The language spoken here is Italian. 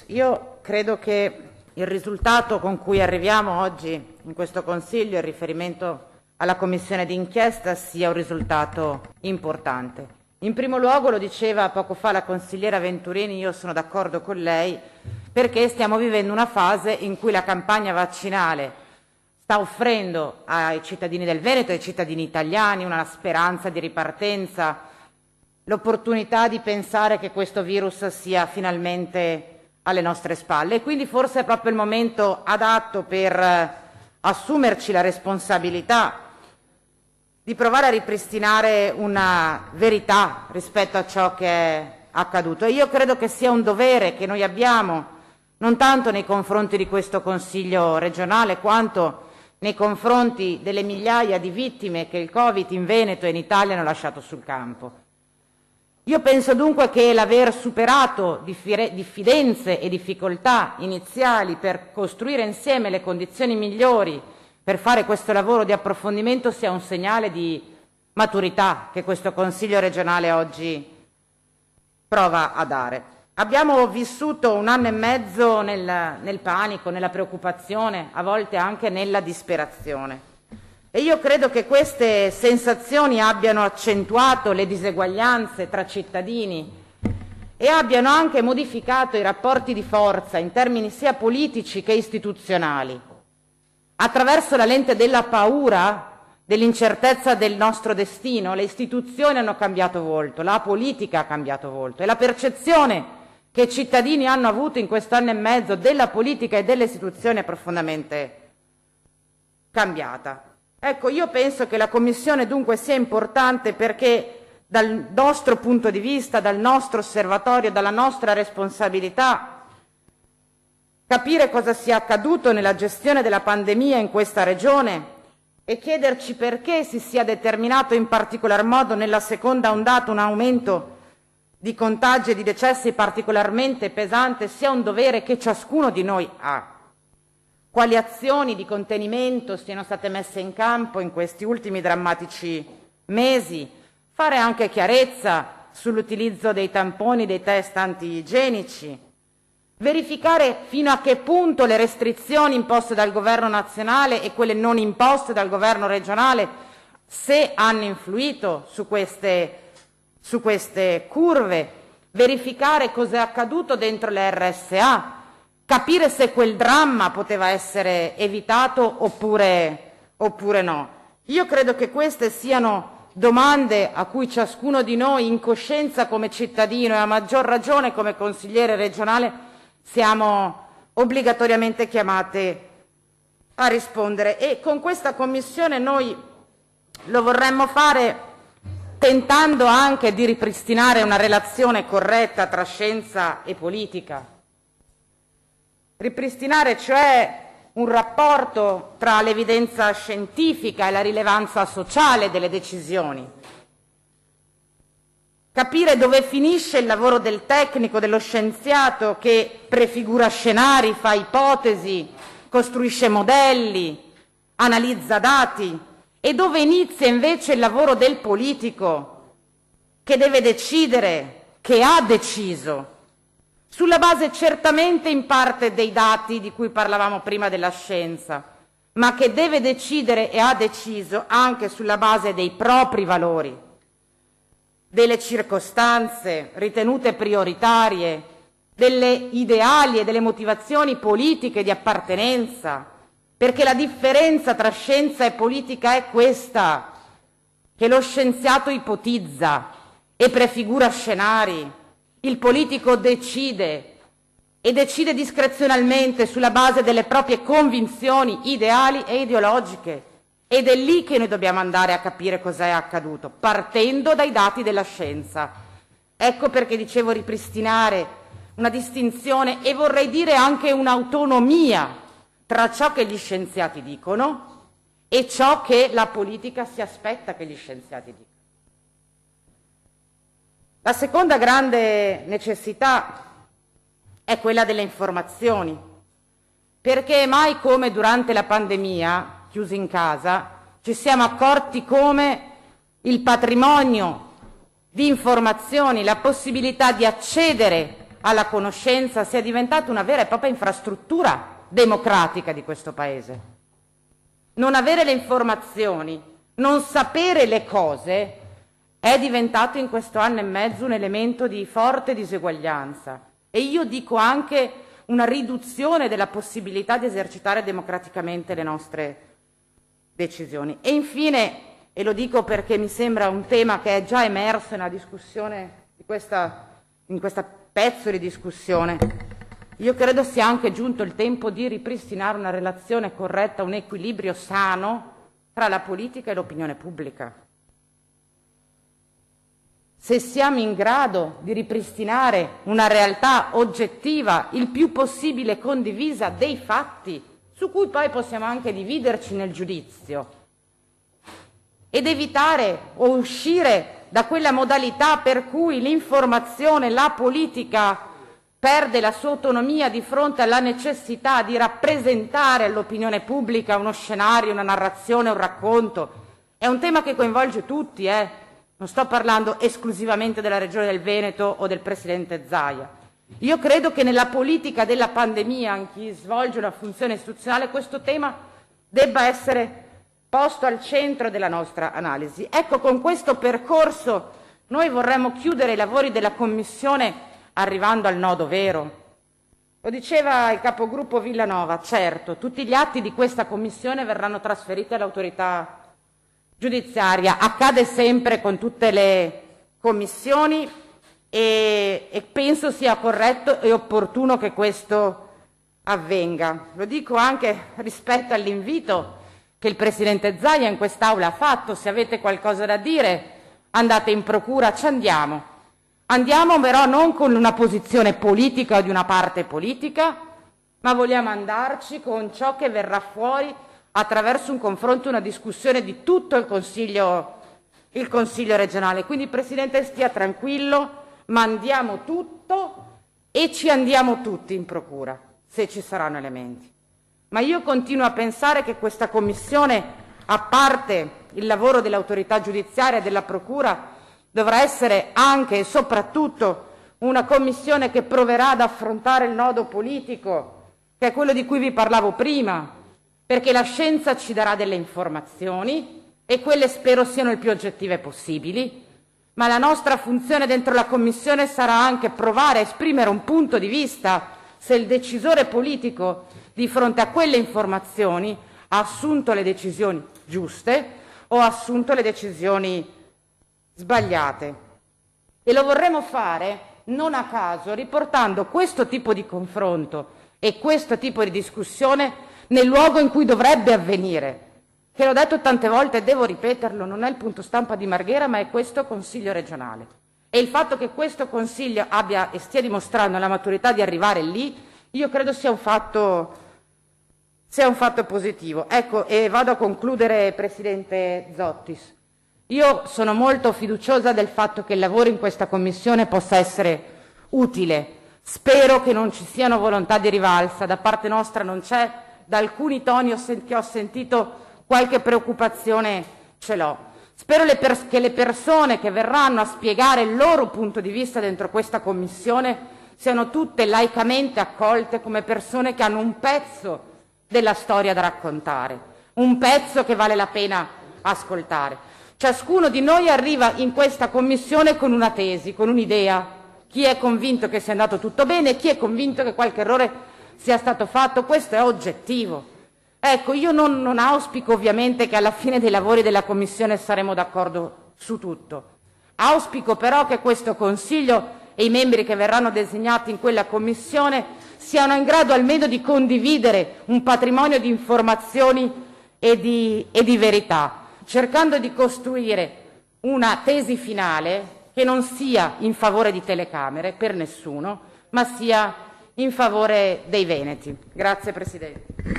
Io credo che il risultato con cui arriviamo oggi in questo Consiglio in riferimento alla Commissione d'inchiesta sia un risultato importante. In primo luogo, lo diceva poco fa la consigliera Venturini, io sono d'accordo con lei, perché stiamo vivendo una fase in cui la campagna vaccinale sta offrendo ai cittadini del Veneto e ai cittadini italiani una speranza di ripartenza, l'opportunità di pensare che questo virus sia finalmente alle nostre spalle, e quindi forse è proprio il momento adatto per assumerci la responsabilità di provare a ripristinare una verità rispetto a ciò che è accaduto. E io credo che sia un dovere che noi abbiamo, non tanto nei confronti di questo Consiglio regionale, quanto nei confronti delle migliaia di vittime che il Covid in Veneto e in Italia hanno lasciato sul campo. Io penso dunque che l'aver superato diffidenze e difficoltà iniziali per costruire insieme le condizioni migliori per fare questo lavoro di approfondimento sia un segnale di maturità che questo Consiglio regionale oggi prova a dare. Abbiamo vissuto un anno e mezzo nel panico, nella preoccupazione, a volte anche nella disperazione. E io credo che queste sensazioni abbiano accentuato le diseguaglianze tra cittadini e abbiano anche modificato i rapporti di forza in termini sia politici che istituzionali. Attraverso la lente della paura, dell'incertezza del nostro destino, le istituzioni hanno cambiato volto, la politica ha cambiato volto e la percezione che i cittadini hanno avuto in quest'anno e mezzo della politica e delle istituzioni è profondamente cambiata. Ecco, io penso che la Commissione dunque sia importante perché dal nostro punto di vista, dal nostro osservatorio, dalla nostra responsabilità, capire cosa sia accaduto nella gestione della pandemia in questa regione e chiederci perché si sia determinato in particolar modo nella seconda ondata un aumento di contagi e di decessi particolarmente pesante sia un dovere che ciascuno di noi ha. Quali azioni di contenimento siano state messe in campo in questi ultimi drammatici mesi, fare anche chiarezza sull'utilizzo dei tamponi, dei test antigenici, verificare fino a che punto le restrizioni imposte dal governo nazionale e quelle non imposte dal governo regionale, se hanno influito su queste curve, verificare cosa è accaduto dentro le RSA, capire se quel dramma poteva essere evitato oppure no. Io credo che queste siano domande a cui ciascuno di noi, in coscienza come cittadino e a maggior ragione come consigliere regionale, siamo obbligatoriamente chiamate a rispondere. E con questa Commissione noi lo vorremmo fare tentando anche di ripristinare una relazione corretta tra scienza e politica. Ripristinare cioè un rapporto tra l'evidenza scientifica e la rilevanza sociale delle decisioni. Capire dove finisce il lavoro del tecnico, dello scienziato che prefigura scenari, fa ipotesi, costruisce modelli, analizza dati, e dove inizia invece il lavoro del politico che deve decidere, che ha deciso, sulla base certamente in parte dei dati di cui parlavamo prima della scienza, ma che deve decidere e ha deciso anche sulla base dei propri valori, delle circostanze ritenute prioritarie, delle ideali e delle motivazioni politiche di appartenenza, perché la differenza tra scienza e politica è questa, che lo scienziato ipotizza e prefigura scenari, il politico decide e decide discrezionalmente sulla base delle proprie convinzioni ideali e ideologiche. Ed è lì che noi dobbiamo andare a capire cosa è accaduto, partendo dai dati della scienza. Ecco perché dicevo ripristinare una distinzione e vorrei dire anche un'autonomia tra ciò che gli scienziati dicono e ciò che la politica si aspetta che gli scienziati dicano. La seconda grande necessità è quella delle informazioni, perché mai come durante la pandemia, chiusi in casa, ci siamo accorti come il patrimonio di informazioni, la possibilità di accedere alla conoscenza sia diventata una vera e propria infrastruttura democratica di questo Paese. Non avere le informazioni, non sapere le cose è diventato in questo anno e mezzo un elemento di forte diseguaglianza e io dico anche una riduzione della possibilità di esercitare democraticamente le nostre decisioni. E infine, e lo dico perché mi sembra un tema che è già emerso nella discussione in questo pezzo di discussione, io credo sia anche giunto il tempo di ripristinare una relazione corretta, un equilibrio sano tra la politica e l'opinione pubblica. Se siamo in grado di ripristinare una realtà oggettiva, il più possibile condivisa dei fatti, su cui poi possiamo anche dividerci nel giudizio, ed evitare o uscire da quella modalità per cui l'informazione, la politica perde la sua autonomia di fronte alla necessità di rappresentare all'opinione pubblica uno scenario, una narrazione, un racconto. È un tema che coinvolge tutti, Non sto parlando esclusivamente della Regione del Veneto o del Presidente Zaia. Io credo che nella politica della pandemia, in chi svolge una funzione istituzionale, questo tema debba essere posto al centro della nostra analisi. Ecco, con questo percorso noi vorremmo chiudere i lavori della Commissione arrivando al nodo vero. Lo diceva il capogruppo Villanova, certo, tutti gli atti di questa Commissione verranno trasferiti all'autorità giudiziaria, accade sempre con tutte le commissioni e penso sia corretto e opportuno che questo avvenga. Lo dico anche rispetto all'invito che il Presidente Zaia in quest'Aula ha fatto: se avete qualcosa da dire andate in procura, ci andiamo. Andiamo però non con una posizione politica o di una parte politica, ma vogliamo andarci con ciò che verrà fuori attraverso un confronto, una discussione di tutto il Consiglio regionale. Quindi, Presidente, stia tranquillo, mandiamo tutto e ci andiamo tutti in procura, se ci saranno elementi. Ma io continuo a pensare che questa Commissione, a parte il lavoro dell'autorità giudiziaria e della Procura, dovrà essere anche e soprattutto una Commissione che proverà ad affrontare il nodo politico, che è quello di cui vi parlavo prima, perché la scienza ci darà delle informazioni e quelle spero siano il più oggettive possibili, ma la nostra funzione dentro la Commissione sarà anche provare a esprimere un punto di vista se il decisore politico di fronte a quelle informazioni ha assunto le decisioni giuste o ha assunto le decisioni sbagliate. E lo vorremmo fare non a caso riportando questo tipo di confronto e questo tipo di discussione nel luogo in cui dovrebbe avvenire, che l'ho detto tante volte e devo ripeterlo, non è il punto stampa di Marghera, ma è questo Consiglio regionale. E il fatto che questo Consiglio abbia e stia dimostrando la maturità di arrivare lì, io credo sia un fatto positivo. Ecco, e vado a concludere, Presidente Zottis. Io sono molto fiduciosa del fatto che il lavoro in questa Commissione possa essere utile. Spero che non ci siano volontà di rivalsa, da parte nostra non c'è. Da alcuni toni che ho sentito qualche preoccupazione ce l'ho. Spero che le persone che verranno a spiegare il loro punto di vista dentro questa Commissione siano tutte laicamente accolte come persone che hanno un pezzo della storia da raccontare, un pezzo che vale la pena ascoltare. Ciascuno di noi arriva in questa Commissione con una tesi, con un'idea. Chi è convinto che sia andato tutto bene, chi è convinto che qualche errore sia stato fatto, questo è oggettivo. Ecco, io non auspico ovviamente che alla fine dei lavori della Commissione saremo d'accordo su tutto. Auspico però che questo Consiglio e i membri che verranno designati in quella Commissione siano in grado almeno di condividere un patrimonio di informazioni e di verità, cercando di costruire una tesi finale che non sia in favore di telecamere per nessuno, ma sia in favore dei veneti. Grazie Presidente.